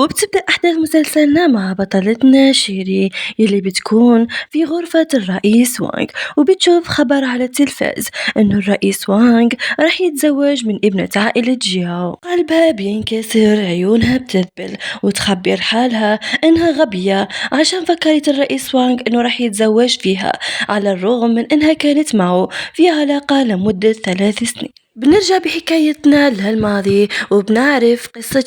وبتبدأ أحداث مسلسلنا مع بطلتنا شيري يلي بتكون في غرفة الرئيس وانغ، وبتشوف خبر على التلفاز إنه الرئيس وانغ رح يتزوج من ابنة عائلة جياو. قلبها بينكسر، عيونها بتذبل، وتخبر حالها إنها غبية عشان فكرت الرئيس وانغ إنه رح يتزوج فيها، على الرغم من إنها كانت معه في علاقة لمدة 3 سنين. بنرجع بحكايتنا للماضي وبنعرف قصة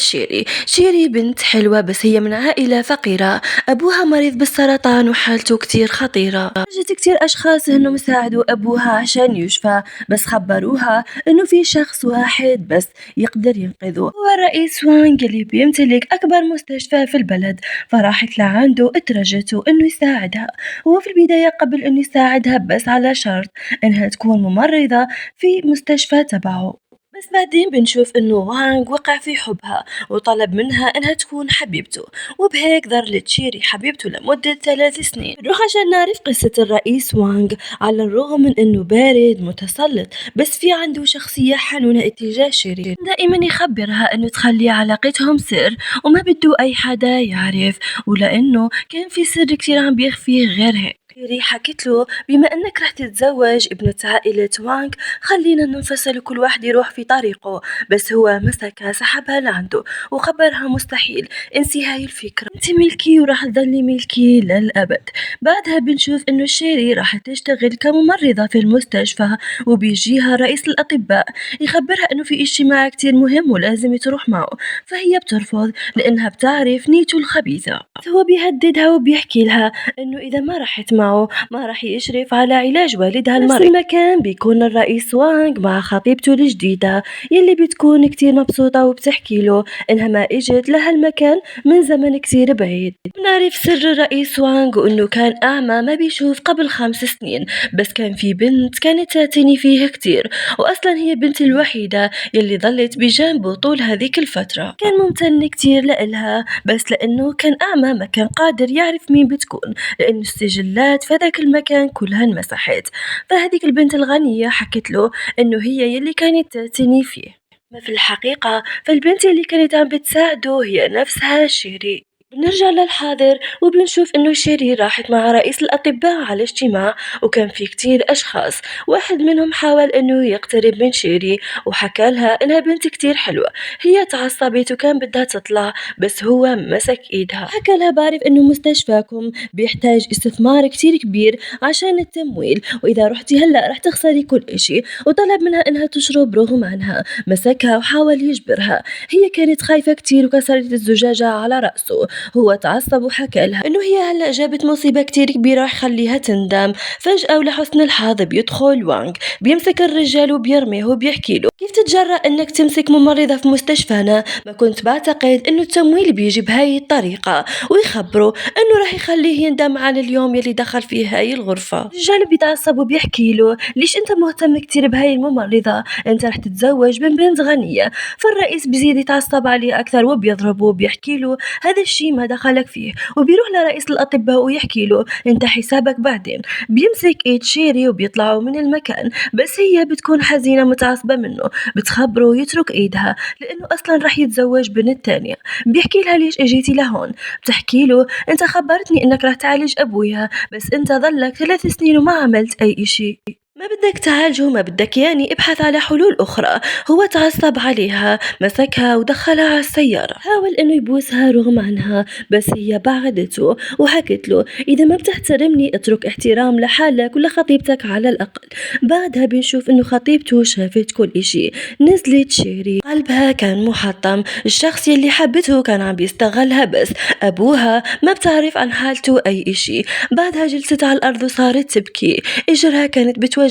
شيري بنت حلوة بس هي من عائلة فقيرة، أبوها مريض بالسرطان وحالته كتير خطيرة. جت كتير أشخاص إنهم يساعدوا أبوها عشان يشفى، بس خبروها إنه في شخص واحد بس يقدر ينقذه، هو الرئيس وانغ اللي بيمتلك أكبر مستشفى في البلد. فراحت لعنده اترجته إنه يساعدها. هو في البداية قبل إنه يساعدها بس على شرط إنها تكون ممرضة في مستشفى تبعه. بس بعدين بنشوف إنه وانغ وقع في حبها وطلب منها إنها تكون حبيبته، وبهيك ظلت شيري حبيبته لمدة 3 سنين. نروح عشان نعرف قصة الرئيس وانغ. على الرغم من إنه بارد متسلط، بس في عنده شخصية حنونة اتجاه شيري، دائما يخبرها إنه تخلي علاقتهم سر وما بده أي حدا يعرف، ولأنه كان في سر كتير عم بيخفيه غير هيك. شيري حكت له بما انك رح تتزوج ابنة عائلة وانغ خلينا ننفصل وكل واحد يروح في طريقه، بس هو مسكها سحبها لعنده وخبرها مستحيل، انسي هاي الفكرة، انت ملكي وراح تضلي ملكي للأبد. بعدها بنشوف انه شيري راح تشتغل كممرضة في المستشفى، وبيجيها رئيس الأطباء يخبرها انه في اجتماع كتير مهم ولازم تروح معه، فهي بترفض لانها بتعرف نيته الخبيثة. هو بيهددها وبيحكي لها انه اذا ما رحت معه ما رح يشرف على علاج والدها المريض. نفس المكان بيكون الرئيس وانغ مع خطيبته الجديدة يلي بتكون كتير مبسوطة، وبتحكي له انها ما اجت لهالمكان من زمن كتير بعيد. بنعرف سر الرئيس وانغ وانه كان اعمى ما بيشوف قبل 5 سنين، بس كان في بنت كانت تعتني فيه كتير، واصلا هي بنت الوحيدة يلي ظلت بجانبه طول هذيك الفترة. كان ممتن كتير لإلها، بس لانه كان اعمى ما كان قادر يعرف مين بتكون، لأنه السجلات في ذاك المكان كلها انمسحت. فهذيك البنت الغنية حكت له إنه هي يلي كانت تعتني فيه، ما في الحقيقة فالبنت اللي كانت عم بتساعده هي نفسها شيري. بنرجع للحاضر وبنشوف إنه شيري راحت مع رئيس الأطباء على اجتماع، وكان في كتير أشخاص. واحد منهم حاول إنه يقترب من شيري وحكى لها إنها بنت كتير حلوة. هي تعصبت وكان بدها تطلع، بس هو مسك إيدها حكى لها بعرف إنه مستشفاكم بيحتاج استثمار كتير كبير عشان التمويل، وإذا رحتي هلأ رح تخسري كل إشي، وطلب منها إنها تشرب رغم عنها. مسكها وحاول يجبرها، هي كانت خايفة كتير وكسرت الزجاجة على رأسه. هو تعصب وحكى لها إنه هي هلأ جابت مصيبة كتير كبيرة رح خليها تندم. فجأة ولحسن الحظ بيدخل وانغ، بيمسك الرجال وبيرميه وبيحكي له كيف تتجرأ إنك تمسك ممرضة في مستشفانا؟ ما كنت بعتقد إنه التمويل بيجي بهاي الطريقة، ويخبره إنه رح يخليه يندم على اليوم يلي دخل فيه هاي الغرفة. الرجال بيتعصب وبيحكي له ليش أنت مهتم كتير بهاي الممرضة؟ أنت رح تتزوج من بنت غنية. فالرئيس بيزيد يتعصب عليه أكثر وبيضربه وبيحكي له هذا الشيء ما دخلك فيه، وبيروح لرئيس الأطباء ويحكي له انت حسابك بعدين. بيمسك ايد شيري وبيطلعوا من المكان، بس هي بتكون حزينة متعصبة منه، بتخبره يترك ايدها لانه اصلا رح يتزوج بنت تانية. بيحكي لها ليش اجيتي لهون؟ بتحكي له انت خبرتني انك رح تعالج ابويا، بس انت ضلك 3 سنين وما عملت اي اشي. ما بدك تعالجه ما بدك يعني ابحث على حلول أخرى. هو تعصب عليها، مسكها ودخلها على السيارة، حاول إنه يبوسها رغم عنها، بس هي بعدته وحكت له إذا ما بتحترمني اترك احترام لحالك ولخطيبتك على الأقل. بعدها بنشوف إنه خطيبته شافت كل إشي. نزلت شيري قلبها كان محطم، الشخص يلي حبته كان عم بيستغلها، بس أبوها ما بتعرف عن حالته أي إشي. بعدها جلست على الأرض وصارت تبكي، إجرها كانت بتوجعها.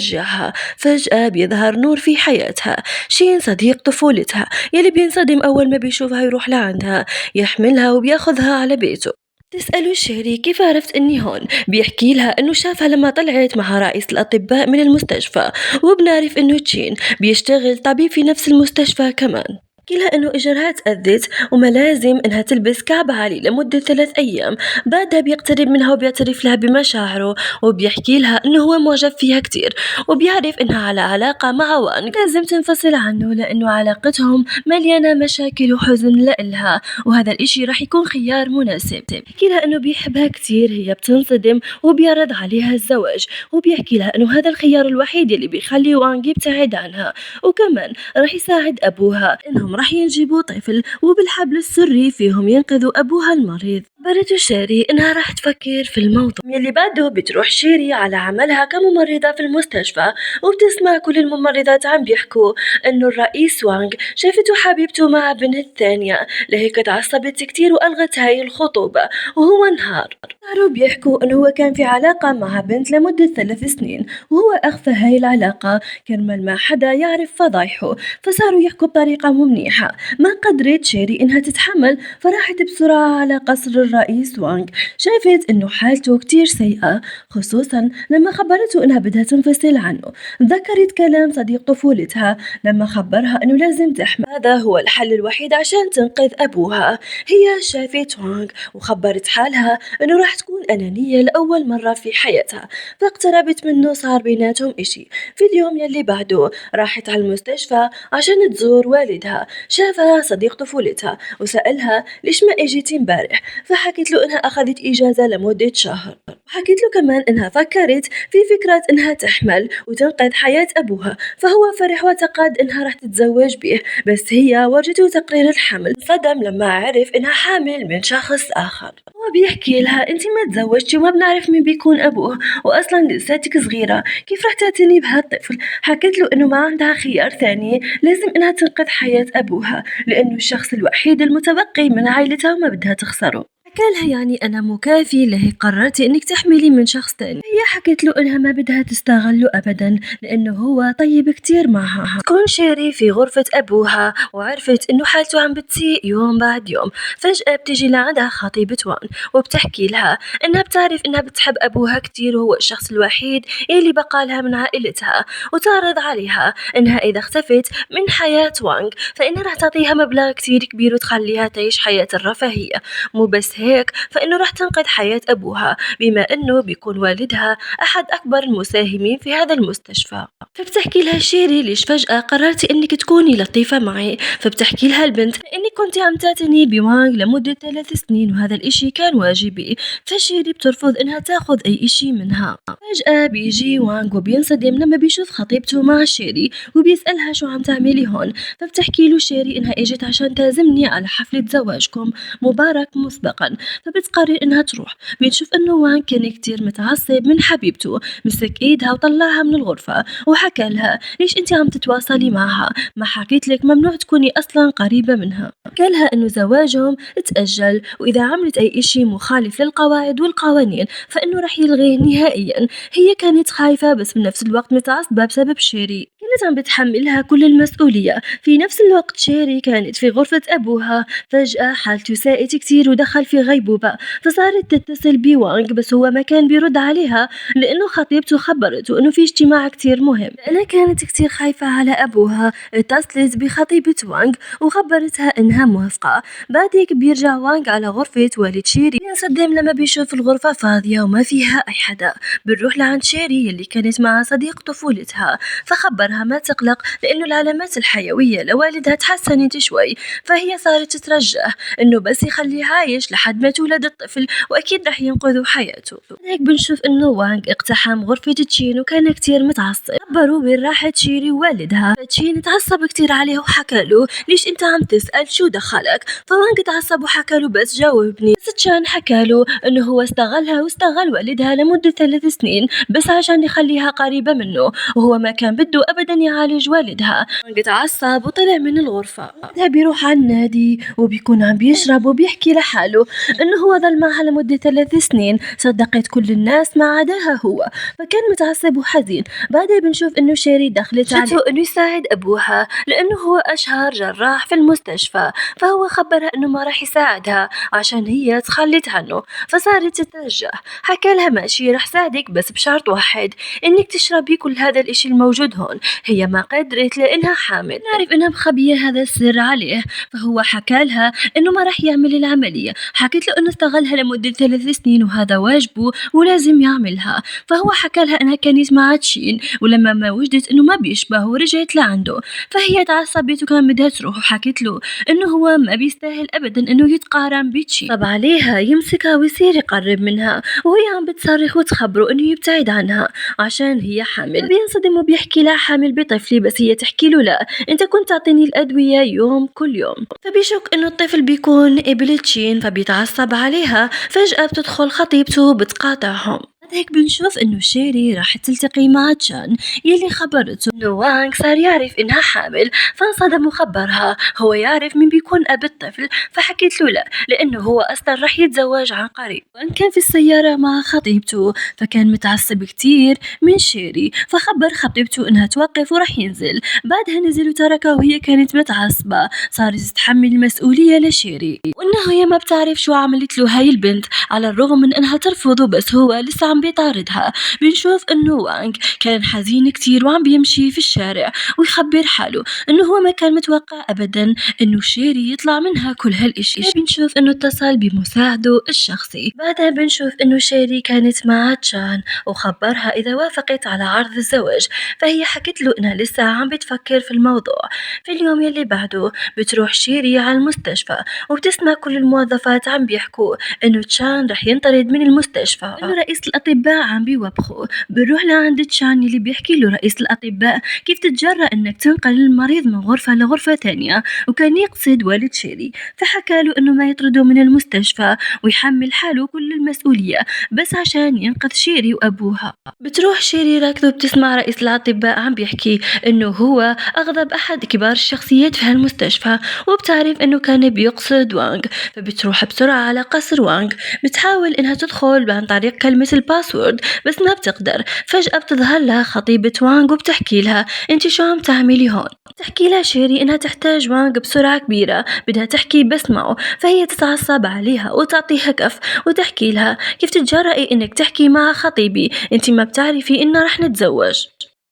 فجأة بيظهر نور في حياتها، شين صديق طفولتها يلي بينصدم أول ما بيشوفها، يروح لعندها يحملها وبياخذها على بيته. تسأله شيري كيف عرفت اني هون؟ بيحكي لها انه شافها لما طلعت مع رئيس الاطباء من المستشفى، وبنعرف انه تشين بيشتغل طبيب في نفس المستشفى كمان. لها إنه إجرها تأذت وما لازم إنها تلبس كعب عالي لمدة 3 أيام. بعدها بيقترب منها وبيعترف لها بمشاعره وبيحكي لها إنه هو معجب فيها كتير وبيعرف إنها على علاقة مع وانغ لازم تنفصل عنه لأنه علاقتهم مليانة مشاكل وحزن لإلها، وهذا الإشي رح يكون خيار مناسب. بيحكي لها إنه بيحبها كتير، هي بتنصدم وبيعرض عليها الزواج وبيحكي لها إنه هذا الخيار الوحيد اللي بيخلي وانغ يبتعد عنها، وكمان رح يساعد أبوها إنهم رح ينجبوا طفل وبالحبل السري فيهم ينقذوا أبوها المريض. خبرته شيري إنها راح تفكر في الموضوع. يلي بعده بتروح شيري على عملها كممرضة في المستشفى وبتسمع كل الممرضات عم بيحكوا إنه الرئيس وانغ شافته حبيبته مع بنت ثانية، لهيك تعصبت كتير وألغت هاي الخطوبة وهو انهار. صاروا بيحكوا إنه هو كان في علاقة مع بنت لمدة 3 سنين وهو أخفى هاي العلاقة كرمال ما حدا يعرف فضايحه، فصاروا يحكوا بطريقة مو منيحة. ما قدرت شيري إنها تتحمل فراحت بسرعة على قصر الرئيس وانغ. شافت إنه حالته كتير سيئة خصوصا لما خبرته إنها بدها تنفصل عنه. ذكرت كلام صديق طفولتها لما خبرها إنه لازم تحمل، هذا هو الحل الوحيد عشان تنقذ أبوها. هي شافت وانغ وخبرت حالها إنه راح تكون أنانية لأول مرة في حياتها، فاقتربت منه صار بيناتهم إشي. في اليوم يلي بعده راحت على المستشفى عشان تزور والدها، شافها صديق طفولتها وسألها ليش ما اجيتي امبارح، فحكت له انها اخذت اجازة لمدة شهر، وحكت له كمان انها فكرت في فكرة انها تحمل وتنقذ حياة ابوها، فهو فرح واعتقد انها راح تتزوج به، بس هي ورجته تقرير الحمل، صدم لما عرف انها حامل من شخص اخر. هو بيحكي لها انتي ما تزوجتي وما بنعرف مين بيكون ابوه، واصلا لساتك صغيرة كيف راح تعتني بهالطفل. حكت له انه ما عندها خيار ثاني، لازم انها تنقذ حياة ابوها لانه الشخص الوحيد المتبقي من عائلتها وما بدها تخسره. حكالها يعني أنا مكافي لهيك قررتي إنك تحملي من شخص تاني. هي حكت له إنها ما بدها تستغله أبدا لأنه هو طيب كتير معها. تكون شيري في غرفة أبوها وعرفت إنه حالته عم بتسيء يوم بعد يوم. فجأة بتجي لعندها خطيبة وان وبتحكي لها إنها بتعرف إنها بتحب أبوها كتير وهو الشخص الوحيد اللي بقى لها من عائلتها، وتعرض عليها إنها إذا اختفت من حياة وانغ فإنها رح تعطيها مبلغ كتير كبير وتخليها تعيش حياة الرفاهية. مو بس هيك، فإنه رح تنقذ حياة أبوها بما إنه بيكون والدها أحد أكبر المساهمين في هذا المستشفى. فبتحكي لها شيري ليش فجأة قررتي إنك تكوني لطيفة معي؟ فبتحكي لها البنت إنك كنت عم تعتني بوانغ لمدة 3 سنين وهذا الإشي كان واجبي. فشيري بترفض إنها تاخذ أي إشي منها. فجأة بيجي وانغ وبينصدم لما بيشوف خطيبته مع شيري وبيسألها شو عم تعملي هون. فبتحكي له شيري إنها إجت عشان تعزمني على حفلة زواجكم مبارك مسبقا، فبتقرر إنها تروح. بنشوف إنه وان كان كتير متعصب من حبيبته، مسك إيدها وطلعها من الغرفة وحكى لها ليش أنت عم تتواصلي معها، ما حكيت لك ممنوع تكوني أصلا قريبة منها. قال لها إنه زواجهم تأجل وإذا عملت أي إشي مخالف للقواعد والقوانين فإنه رح يلغيه نهائيا. هي كانت خايفة بس بنفس الوقت متعصبة بسبب شيري، كانت عم بتحملها كل المسؤولية. في نفس الوقت شيري كانت في غرفة أبوها، فجأة حالته ساءت كتير ودخل في غيبوبة، فصارت تتصل بوانغ بس هو ما كان بيرد عليها لأنه خطيبته خبرته إنه في اجتماع كتير مهم. أنا كانت كتير خايفة على أبوها، اتصلت بخطيبة وانغ وخبرتها إنها موافقة. بعديك بيرجع وانغ على غرفة والد شيري، بينصدم لما بيشوف الغرفة فاضية وما فيها أي حدا. بنروح لعند شيري اللي كانت مع صديق طفولتها، فخبرها ما تقلق لأنه العلامات الحيوية لوالدها تحسنت شوي، فهي صارت تترجح إنه بس يخليه عايش لحد ما تولد الطفل وأكيد رح ينقذوا حياته. هيك بنشوف إنه وانغ اقتحم غرفة تشين وكان كتير متعصب. خبروا وين راحت شيري ووالدها، تشين تعصب كتير عليه وحكى له ليش أنت عم تسأل شو دخلك، فوانغ تعصب وحكى له بس جاوبني. بس تشان حكى له إنه هو استغلها واستغل والدها لمدة 3 سنين بس عشان يخليها قريبة منه، وهو ما كان بده أبدا يعالج والدها. وانغ تعصب وطلع من الغرفة. بعدها بيروح على النادي وبيكون عم بيشرب وبيحكي لحاله إنه هو ظل معها لمدة 3 سنين، صدقت كل الناس ما عداها هو، فكان متعصب وحزين. بعدها بنشوف بنشوف إنه شيري دخلت عليه إنه يساعد أبوها لأنه هو أشهر جراح في المستشفى، فهو خبرها إنه ما راح يساعدها عشان هي تخلت عنه، فصارت تترجح. حكى لها ماشي راح ساعدك بس بشرط واحد، إنك تشربي كل هذا الإشي الموجود هون. هي ما قدرت لأنها حامل، نعرف إنها مخبية هذا السر عليه، فهو حكى لها إنه ما راح يعمل العملية. حكيت له إنه استغلها لمدة 3 سنين وهذا واجبه ولازم يعملها، فهو حكى لها إنها كانت مع تشين، ولما ما وجدت إنه ما بيشبه ورجعت لعنده، فهي تعصبت وكان بدها تروح، وحكيت له إنه هو ما بيستاهل أبدا إنه يتقارن بتشين. طب عليها يمسكها ويصير يقرب منها وهي عم بتصرخ وتخبره إنه يبتعد عنها عشان هي حامل. بينصدم وبيحكي لها حامل بطفلي، بس هي تحكي له لا أنت كنت تعطيني الأدوية يوم كل يوم. فبيشك إنه الطفل بيكون ابن تشين، فبيتعصب عليها. فجأة بتدخل خطيبته بتقاطعهم. بعد هيك بنشوف إنه شيري راح تلتقي مع تشان يلي خبرته إنه وانغ صار يعرف إنها حامل، فانصدم وخبرها. هو يعرف مين بيكون أبي الطفل، فحكيت له لا لأنه هو أصلا راح يتزوج عن قريب. وإن كان في السيارة مع خطيبته فكان متعصب كتير من شيري، فخبر خطيبته إنها توقف وراح ينزل. بعدها نزل وتركها وهي كانت متعصبة، صارت تتحمل المسؤولية لشيري، وإنه هي ما بتعرف شو عملت له هاي البنت على الرغم من إنها ترفضه، بس هو لسه عم بيطاردها. بنشوف إنه وانغ كان حزين كتير وعم بيمشي في الشارع ويخبر حاله إنه هو ما كان متوقع أبدا إنه شيري يطلع منها كل هالإشي. بنشوف إنه اتصل بمساعده الشخصي. بعدها بنشوف إنه شيري كانت مع تشان وخبرها إذا وافقت على عرض الزواج، فهي حكت له إنها لسه عم بتفكر في الموضوع. في اليوم يلي بعده بتروح شيري على المستشفى وبتسمع كل الموظفات عم بيحكوا إنه تشان رح ينطرد من المستشفى، إنه رئيس الأطباء عم بيوبخوا. بنروح لعند تشان اللي بيحكي له رئيس الأطباء كيف تتجرأ إنك تنقل المريض من غرفة لغرفة تانية، وكان يقصد والد شيري. فحكى له إنه ما يطرده من المستشفى ويحمل حاله كل المسؤولية بس عشان ينقذ شيري وأبوها. بتروح شيري راكضة بتسمع رئيس الأطباء عم بيحكي إنه هو أغضب أحد كبار الشخصيات في هالمستشفى، وبتعرف إنه كان بيقصد وانغ. فبتروح بسرعة على قصر وانغ، بتحاول إنها تدخل عن طريق كلمة الباسورد بس ما بتقدر. فجأة بتظهر لها خطيبة وانغ وبتحكي لها انت شو عم تعملي هون. بتحكي لها شيري إنها تحتاج وانغ بسرعة كبيرة، بدها تحكي بس معه. فهي تتعصب عليها وتعطيها كف وتحكي لها كيف تتجرأي إنك تحكي مع خطيبي، انت ما بتعرفي إننا رح نتزوج.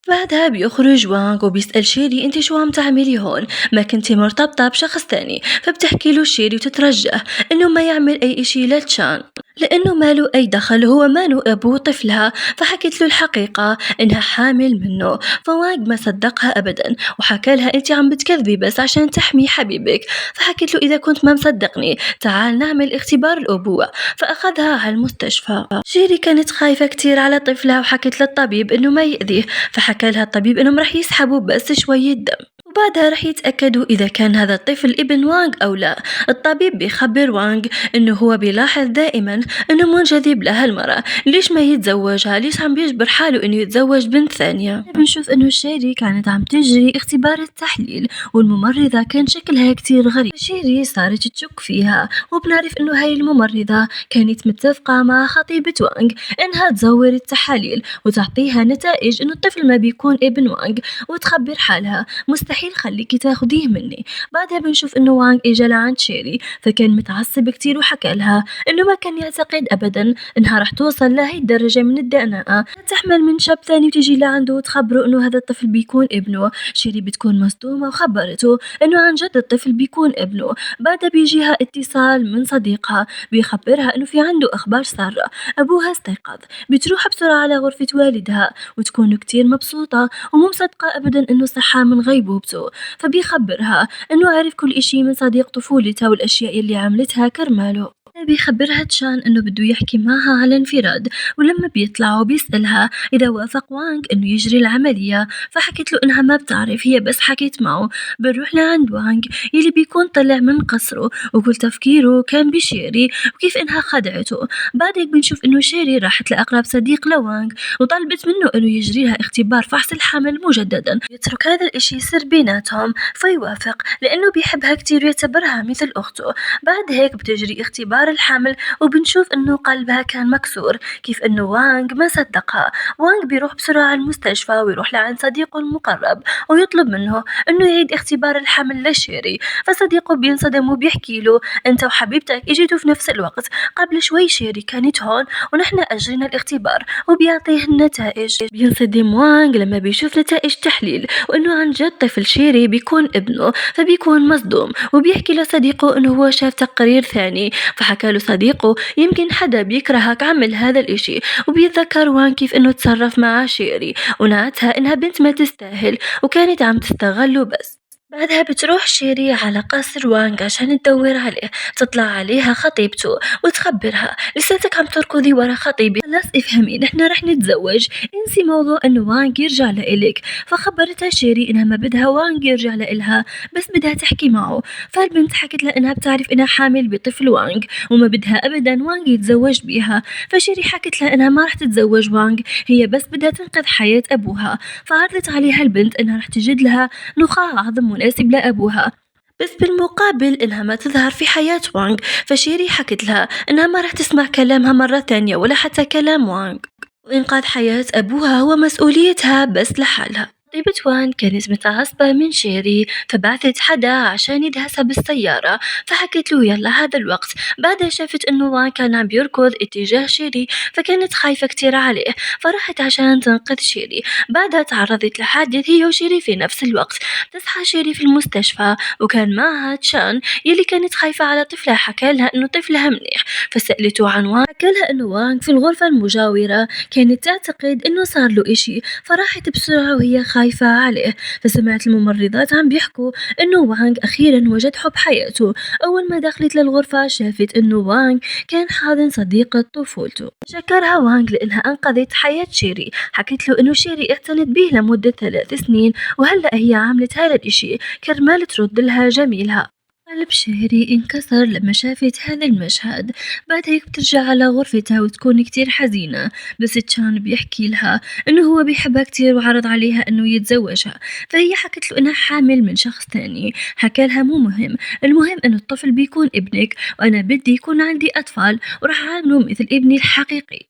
بعدها بيخرج وانغ وبيسأل شيري انت شو عم تعملي هون، ما كنتي مرتبطة بشخص تاني. فبتحكي له شيري وتترجح انه ما يعمل اي اشي لتشان لانه ما له اي دخل، هو مانو ابو طفلها. فحكت له الحقيقة انها حامل منه، فوانغ ما صدقها ابدا وحكى لها انت عم بتكذبي بس عشان تحمي حبيبك. فحكت له اذا كنت ما مصدقني تعال نعمل اختبار الابوة. فاخذها على المستشفى. شيري كانت خايفة كتير على طفلها وحكت للطبيب انه ما يأذيه، فحكى لها الطبيب انهم رح يسحبوا بس شوية دم وبعدها رح يتأكدوا إذا كان هذا الطفل ابن وانغ أو لا. الطبيب بيخبر وانغ إنه هو بيلاحظ دائما إنه منجذب لهالمرأة، ليش ما يتزوجها، ليش عم بيجبر حاله إنه يتزوج بنت ثانية. بنشوف إنه شيري كانت عم تجري اختبار التحليل والممرضة كان شكلها كتير غريب. شيري صارت تشك فيها، وبنعرف إنه هاي الممرضة كانت متفقة مع خطيبة وانغ إنها تزور التحاليل وتعطيها نتائج إنه الطفل ما بيكون ابن وانغ، وتخبر حالها مستحيل خليكي تاخديه مني. بعدها بنشوف إنه وانغ إجا لعند شيري، فكان متعصب كتير وحكى لها إنه ما كان يعتقد أبدا إنها رح توصل لهي الدرجة من الدناءة تحمل من شاب ثاني وتجي لعنده وتخبره إنه هذا الطفل بيكون ابنه. شيري بتكون مصدومة وخبرته إنه عن جد الطفل بيكون ابنه. بعدها بيجيها اتصال من صديقها بيخبرها إنه في عنده أخبار سارة، أبوها استيقظ. بتروح بسرعة على غرفة والدها وتكون كتير مبسوطة ومو مصدقة أبدا إنه صحى من غيبوبته. فبيخبرها إنه عرف كل إشي من صديق طفولتها والأشياء اللي عملتها كرماله. بيخبرها تشان إنه بده يحكي معها على انفراد، ولما بيطلعوا بيسألها إذا وافق وانغ إنه يجري العملية، فحكت له إنها ما بتعرف، هي بس حكيت معه. بنروح لعند وانغ يلي بيكون طلع من قصره وكل تفكيره كان بشيري وكيف إنها خدعته. بعد هيك بنشوف إنه شيري راحت لأقرب صديق لوانغ وطلبت منه إنه يجري لها اختبار فحص الحمل مجددا، يترك هذا الإشي سر بيناتهم. فيوافق لأنه بيحبها كتير ويعتبرها مثل أخته. بعد هيك بتجري اختبار أخبار الحمل وبنشوف إنه قلبها كان مكسور. كيف إنه وانغ ما صدقها. وانغ بيروح بسرعة المستشفى ويروح لعند صديقه المقرب ويطلب منه إنه يعيد اختبار الحمل لشيري. فصديقه بينصدم وبيحكي له أنت وحبيبتك اجيتوا في نفس الوقت، قبل شوي شيري كانت هون ونحن أجرينا الاختبار، وبيعطيه النتائج. بينصدم وانغ لما بيشوف نتائج تحليل وإنه عن جد طفل شيري بيكون ابنه، فبيكون مصدوم وبيحكي لصديقه إنه هو شاف تقرير ثاني. فحكى له صديقه يمكن حدا بيكرهك عمل هذا الإشي. وبيتذكر وان كيف إنه تصرف مع شيري ونعتها إنها بنت ما تستاهل وكانت عم تستغله بس. بعدها بتروح شيري على قصر وانغ عشان تدور عليه. تطلع عليها خطيبته وتخبرها لساتك عم تركضي ورا خطيبي، خلاص افهمي نحن رح نتزوج، انسي موضوع انه وانغ يرجع لإلك. فخبرتها شيري انها ما بدها وانغ يرجع لإلها، بس بدها تحكي معه. فالبنت حكت لها انها بتعرف انها حامل بطفل وانغ وما بدها ابدا وانغ يتزوج بيها. فشيري حكت لها انها ما رح تتزوج وانغ، هي بس بدها تنقذ حياة ابوها. فعرضت عليها البنت انها رح تجد لها نخاع عظم مناسب لأبوها، بس بالمقابل إنها ما تظهر في حياة وانغ. فشيري حكت لها إنها ما رح تسمع كلامها مرة تانية ولا حتى كلام وانغ، وإنقاذ حياة أبوها هو مسؤوليتها بس لحالها. طيبة وان كانت متعصبة من شيري، فبعثت حدا عشان يدهسها بالسيارة. فحكت له يلا هذا الوقت. بعدها شافت انه وان كان عم بيركض اتجاه شيري، فكانت خايفة كتير عليه. فراحت عشان تنقذ شيري. بعدها تعرضت لحادث هي وشيري في نفس الوقت. تصحى شيري في المستشفى وكان معها تشان يلي كانت خايفة على طفلها. حكى لها انه طفلها منيح، فسألته عن وان. حكى لها انه وان في الغرفة المجاورة كانت تعتقد انه صار له اشي، فراحت بسرعة وهي خايفة عليه. فسمعت الممرضات عم بيحكوا انه وانغ اخيرا وجد حب حياته. اول ما دخلت للغرفة شافت انه وانغ كان حاضن صديقة طفولته. شكرها وانغ لانها انقذت حياة شيري. حكت له انه شيري اعتنت به لمدة 3 سنين وهلأ هي عملت هذا الاشي كرمال ترد لها جميلها. قلب شهري انكسر لما شافت هذا المشهد. بعد هيك بترجع على غرفتها وتكون كتير حزينة. بس تشان بيحكي لها انه هو بيحبها كتير وعرض عليها انه يتزوجها. فهي حكت له انها حامل من شخص تاني. حكى لها مو مهم، المهم انه الطفل بيكون ابنك وانا بدي يكون عندي اطفال وراح اعامله مثل ابني الحقيقي.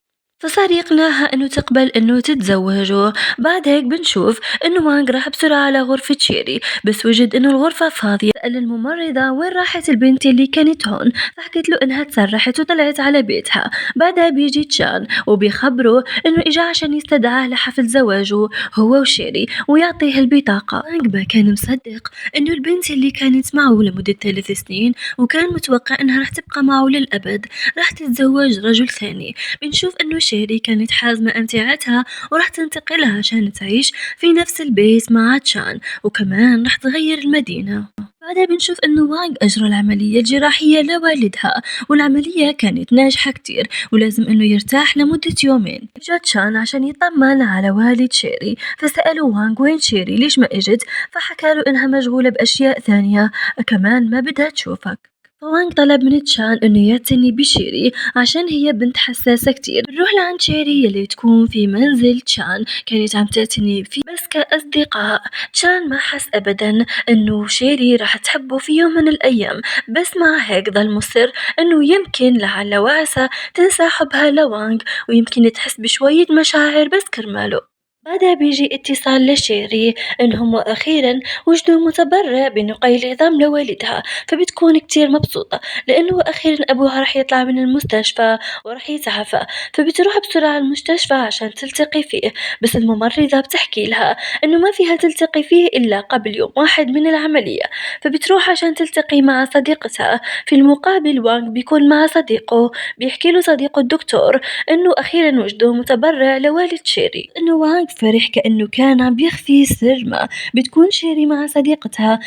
فصار يقنعها انه تقبل انه تتزوجه. بعد هيك بنشوف انه وانغ راح بسرعة على غرفة شيري، بس وجد انه الغرفة فاضية. سأل الممرضة وين راحت البنت اللي كانت هون، فحكت له انها تسرحت وطلعت على بيتها. بعدها بيجي تشان وبيخبره انه اجا عشان يستدعاه لحفل زواجه هو وشيري ويعطيه البطاقة. وانغ ما كان مصدق انه البنت اللي كانت معه لمدة 3 سنين وكان متوقع انها راح تبقى معه للأبد راح تتزوج رجل ثاني. بنشوف انه شيري كانت حازمة أمتعتها وراح تنتقلها عشان تعيش في نفس البيت مع تشان، وكمان راح تغير المدينة. بعدها بنشوف انه وانغ اجرى العملية الجراحية لوالدها، والعملية كانت ناجحة كتير ولازم انه يرتاح لمدة يومين. جا تشان عشان يطمن على والد شيري، فسأله وانغ وين شيري ليش ما اجت. فحكى له انها مشغولة باشياء ثانية كمان ما بدها تشوفك. وانغ طلب من تشان انه يعتني بشيري عشان هي بنت حساسة كتير. بنروح لعند شيري يلي تكون في منزل تشان كانت عم تعتني فيه بس كأصدقاء. تشان ما حس ابدا انه شيري راح تحبه في يوم من الايام، بس مع هيك ضل مصر انه يمكن لعل وعسى تنسى حبها لوانغ ويمكن تحس بشوية مشاعر بس كرماله. بعدها بيجي اتصال لشيري انهم اخيرا وجدوا متبرع بنقي العظام لوالدها. فبتكون كتير مبسوطة لانه اخيرا ابوها رح يطلع من المستشفى ورح يتعافى. فبتروح بسرعة المستشفى عشان تلتقي فيه، بس الممرضة بتحكي لها انه ما فيها تلتقي فيه الا قبل يوم واحد من العملية. فبتروح عشان تلتقي مع صديقتها. في المقابل وانغ بيكون مع صديقه بيحكي له صديقه الدكتور انه اخيرا وجدوا متبرع لوالد شيري. انه وانغ فرح كأنه كان عم بيخفي سر ما. بتكون شيري مع صديقتها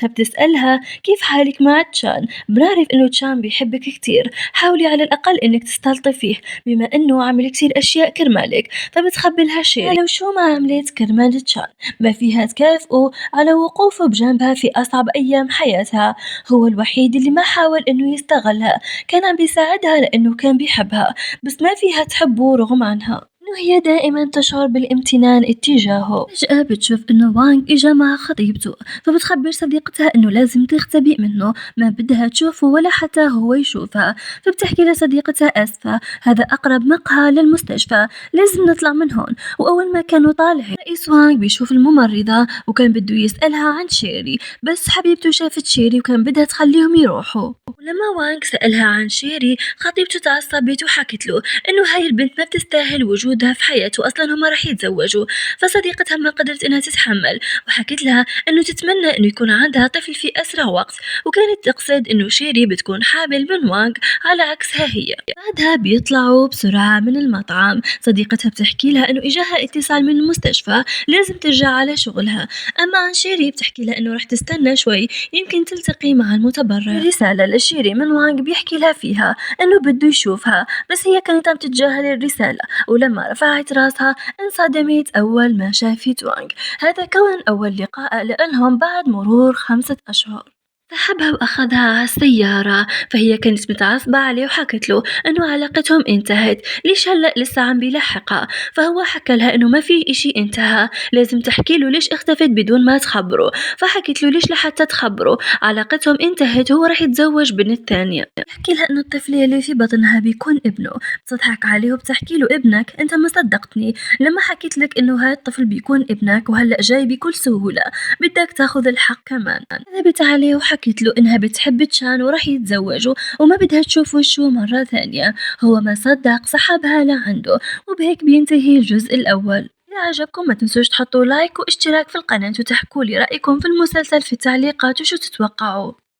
بتسألها كيف حالك مع تشان، بنعرف انه تشان بيحبك كتير، حاولي على الاقل انك تستلطفيه بما انه عمل كتير اشياء كرمالك. فبتخبلها شيري لو شو ما عملت كرمال تشان ما فيها تكافئه على وقوفه بجنبها في اصعب ايام حياتها. هو الوحيد اللي ما حاول انه يستغلها، كان عم بيساعدها لانه كان بيحبها، بس ما فيها تحبه رغم عنها. وهي دائما تشعر بالامتنان اتجاهه. فجأة بتشوف إنه وانغ إجا مع خطيبته، فبتخبر صديقتها إنه لازم تختبئ منه، ما بدها تشوفه ولا حتى هو يشوفها. فبتحكي لصديقتها آسفة، هذا أقرب مقهى للمستشفى، لازم نطلع من هون. وأول ما كانوا طالعين رئيس وانغ بيشوف الممرضة وكان بده يسألها عن شيري، بس حبيبته شافت شيري وكان بدها تخليهم يروحوا. ولما وانغ سألها عن شيري خطيبته تعصبت وحكت له إنه هاي البنت ما بتستاهل وجودها في حياته، أصلا هما رح يتزوجوا. فصديقتها ما قدرت إنها تتحمل وحكت لها إنه تتمنى إنه يكون عندها طفل في أسرع وقت، وكانت تقصد إنه شيري بتكون حامل من وانغ على عكسها هي. بعدها بيطلعوا بسرعة من المطعم، صديقتها بتحكي لها إنه إجاها اتصال من المستشفى لازم ترجع على شغلها. أما عن شيري بتحكي لها إنه رح تستنى شوي يمكن تلتقي مع المتبرع. رسالة لشيري من وانغ بيحكي لها فيها إنه بده يشوفها، بس هي كانت عم تتجاهل الرسالة، ولما رفعت راسها انصدمت أول ما شافت وانغ. هذا كان أول لقاء لهم بعد مرور 5 أشهر. سحبها وأخذها على السيارة، فهي كانت متعصبة عليه وحكت له إنه علاقتهم انتهت، ليش هلأ لسه عم بيلحقها. فهو حكى لها إنه ما في إشي انتهى، لازم تحكي له ليش اختفت بدون ما تخبره. فحكت له ليش لحتى تخبره، علاقتهم انتهت، هو رح يتزوج بنت تانية. بحكي لها إنه الطفل اللي في بطنها بيكون ابنه، بتضحك عليه وبتحكي له ابنك، أنت ما صدقتني لما حكيت لك إنه هذا الطفل بيكون ابنك وهلأ جاي بكل سهولة، بدك تاخذ الحق كمان. كذبت عليه وحكت له إنها بتحب تشان وراح يتزوجوا وما بدها تشوف وشه مرة ثانية. هو ما صدق، سحبها لعنده. وبهيك بينتهي الجزء الأول. إذا عجبكم ما تنسوش تحطوا لايك واشتراك في القناة وتحكوا لي رأيكم في المسلسل في التعليقات وشو تتوقعوا.